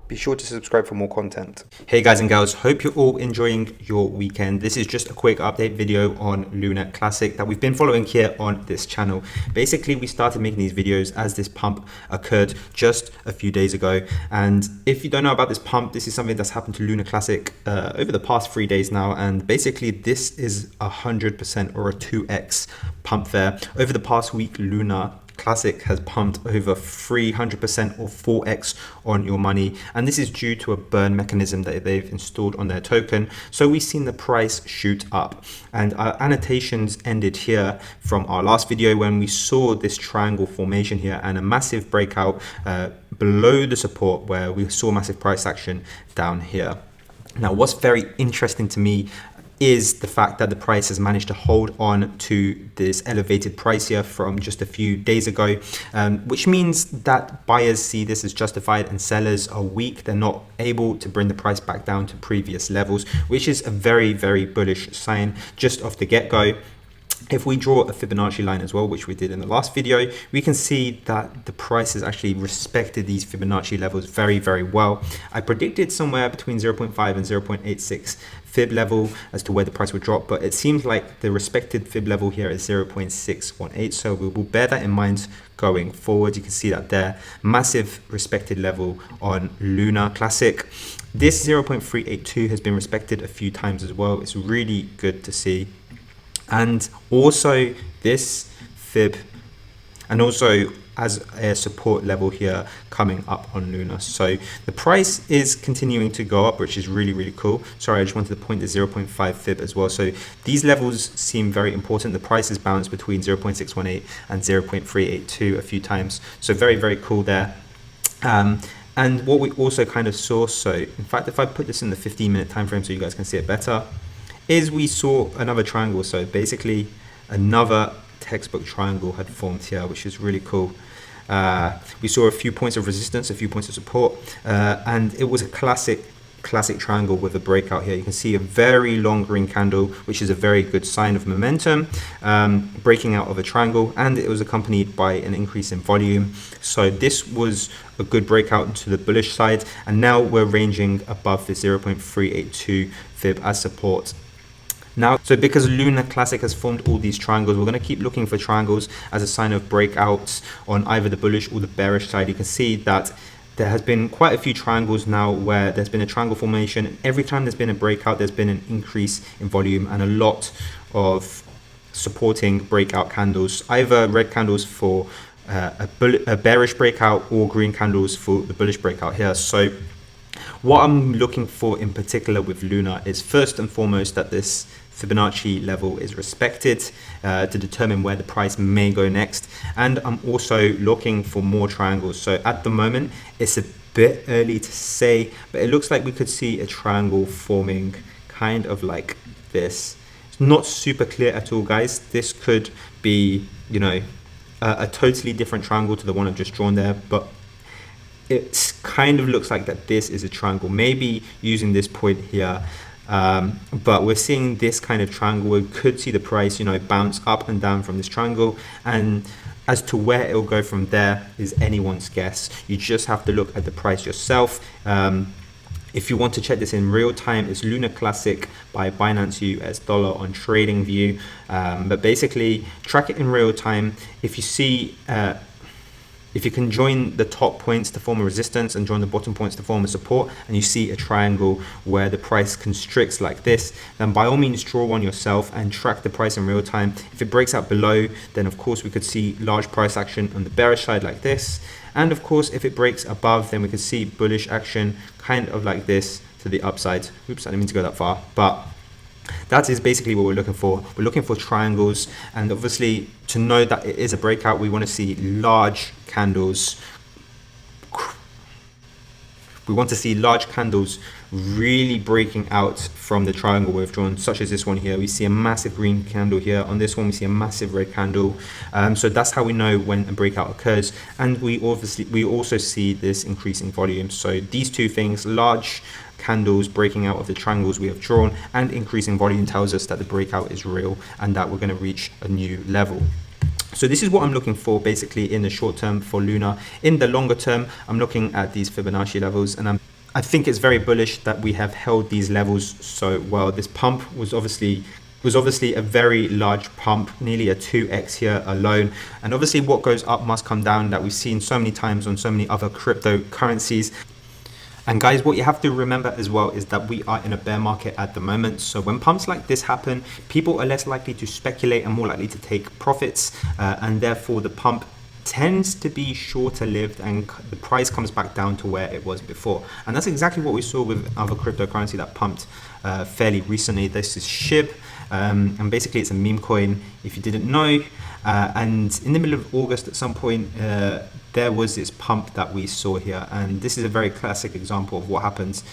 Be sure to subscribe for more content. Hey guys and girls, hope you're all enjoying your weekend. This is just a quick update video on Luna Classic that we've been following here on this channel. Basically, we started making these videos as this pump occurred just a few days ago. And if you don't know about this pump, this is something that's happened to Luna Classic over the past 3 days now. And basically, this is 100% or a 2x pump there. Over the past week, Luna Classic has pumped over 300% or 4x on your money, and this is due to a burn mechanism that they've installed on their token. So we've seen the price shoot up, and our annotations ended here from our last video when we saw this triangle formation here and a massive breakout below the support where we saw massive price action down here. Now, what's very interesting to me is the fact that the price has managed to hold on to this elevated price here from just a few days ago, which means that buyers see this as justified and sellers are weak. They're not able to bring the price back down to previous levels, which is a very, very bullish sign just off the get-go. If we draw a Fibonacci line as well, which we did in the last video, we can see that the price has actually respected these Fibonacci levels very, very well. I predicted somewhere between 0.5 and 0.86 fib level as to where the price would drop, but it seems like the respected fib level here is 0.618. So we will bear that in mind going forward. You can see that there, massive respected level on Luna Classic. This 0.382 has been respected a few times as well. It's really good to see. And also this fib, and also as a support level here coming up on Luna. So the price is continuing to go up, which is really, really cool. Sorry, I just wanted to point the 0.5 fib as well. So these levels seem very important. The price has bounced between 0.618 and 0.382 a few times. So very, very cool there. And what we also kind of saw, so in fact, if I put this in the 15-minute time frame so you guys can see it better, is we saw another triangle. So basically another textbook triangle had formed here, which is really cool. We saw a few points of resistance, a few points of support, and it was a classic triangle with a breakout here. You can see a very long green candle, which is a very good sign of momentum, breaking out of a triangle, and it was accompanied by an increase in volume. So this was a good breakout to the bullish side, and now we're ranging above the 0.382 fib as support. Now, so because Luna Classic has formed all these triangles, we're going to keep looking for triangles as a sign of breakouts on either the bullish or the bearish side. You can see that there has been quite a few triangles now where there's been a triangle formation, and every time there's been a breakout, there's been an increase in volume and a lot of supporting breakout candles, either red candles for a bearish breakout or green candles for the bullish breakout here. So what I'm looking for in particular with Luna is first and foremost that this Fibonacci level is respected to determine where the price may go next. And I'm also looking for more triangles. So at the moment, it's a bit early to say, but it looks like we could see a triangle forming kind of like this. It's not super clear at all, guys. This could be, you know, a totally different triangle to the one I've just drawn there, but it kind of looks like that this is a triangle, maybe using this point here, but we're seeing this kind of triangle. We could see the price, you know, bounce up and down from this triangle, and as to where it will go from there is anyone's guess. You just have to look at the price yourself. If you want to check this in real time, it's Luna Classic by Binance US Dollar on TradingView, but basically track it in real time. If you see if you can join the top points to form a resistance and join the bottom points to form a support, and you see a triangle where the price constricts like this, then by all means draw one yourself and track the price in real time. If it breaks out below, then of course we could see large price action on the bearish side like this. And of course, if it breaks above, then we could see bullish action kind of like this to the upside. Oops, I didn't mean to go that far, but that is basically what we're looking for. We're looking for triangles, and obviously to know that it is a breakout, we want to see large candles. We want to see large candles really breaking out from the triangle we've drawn, such as this one here. We see a massive green candle here. On this one, we see a massive red candle. So that's how we know when a breakout occurs. And we also see this increasing volume. So these two things, large candles breaking out of the triangles we have drawn and increasing volume, tells us that the breakout is real and that we're going to reach a new level. So this is what I'm looking for basically in the short term for Luna. In the longer term, I'm looking at these Fibonacci levels, and I think it's very bullish that we have held these levels so well. This pump was obviously a very large pump, nearly a 2x here alone. And obviously what goes up must come down, that we've seen so many times on so many other cryptocurrencies. And guys, what you have to remember as well is that we are in a bear market at the moment. So when pumps like this happen, people are less likely to speculate and more likely to take profits. And therefore the pump tends to be shorter lived and the price comes back down to where it was before. And that's exactly what we saw with other cryptocurrency that pumped fairly recently. This is SHIB. And basically it's a meme coin, if you didn't know. And in the middle of August at some point, there was this pump that we saw here. And this is a very classic example of what happens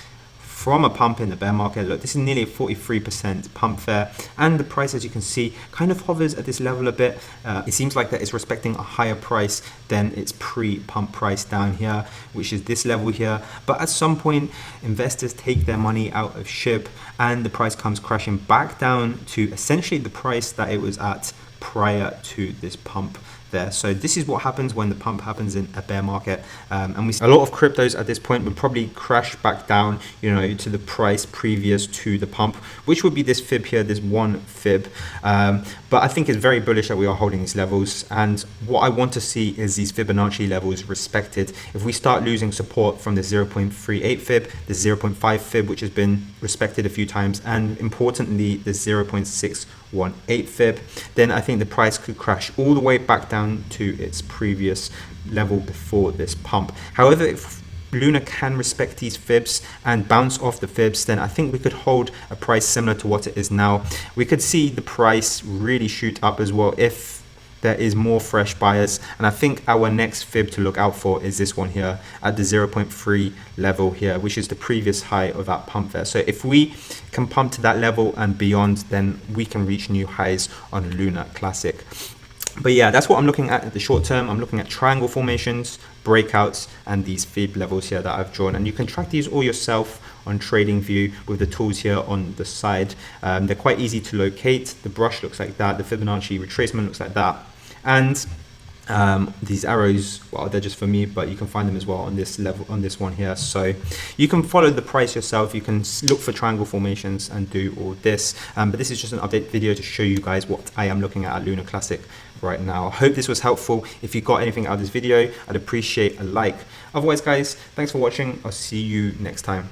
from a pump in the bear market. Look, this is nearly a 43% pump there. And the price, as you can see, kind of hovers at this level a bit. It seems like that it's respecting a higher price than its pre-pump price down here, which is this level here. But at some point, investors take their money out of SHIB and the price comes crashing back down to essentially the price that it was at prior to this pump there. So this is what happens when the pump happens in a bear market, and we see a lot of cryptos at this point would probably crash back down, you know, to the price previous to the pump, which would be this fib here, this one fib. But I think it's very bullish that we are holding these levels, and what I want to see is these Fibonacci levels respected. If we start losing support from the 0.38 fib, the 0.5 fib, which has been respected a few times, and importantly the 0.618 fib, then I think the price could crash all the way back down to its previous level before this pump. However, if Luna can respect these fibs and bounce off the fibs, then I think we could hold a price similar to what it is now. We could see the price really shoot up as well if there is more fresh buyers. And I think our next fib to look out for is this one here at the 0.3 level here, which is the previous high of that pump there. So if we can pump to that level and beyond, then we can reach new highs on Luna Classic. But yeah, that's what I'm looking at the short term. I'm looking at triangle formations, breakouts, and these fib levels here that I've drawn. And you can track these all yourself on TradingView with the tools here on the side. They're quite easy to locate. The brush looks like that. The Fibonacci retracement looks like that. And these arrows, well, they're just for me, but you can find them as well on this level, on this one here. So you can follow the price yourself. You can look for triangle formations and do all this. But this is just an update video to show you guys what I am looking at Luna Classic right now. I hope this was helpful. If you got anything out of this video, I'd appreciate a like. Otherwise, guys, thanks for watching. I'll see you next time.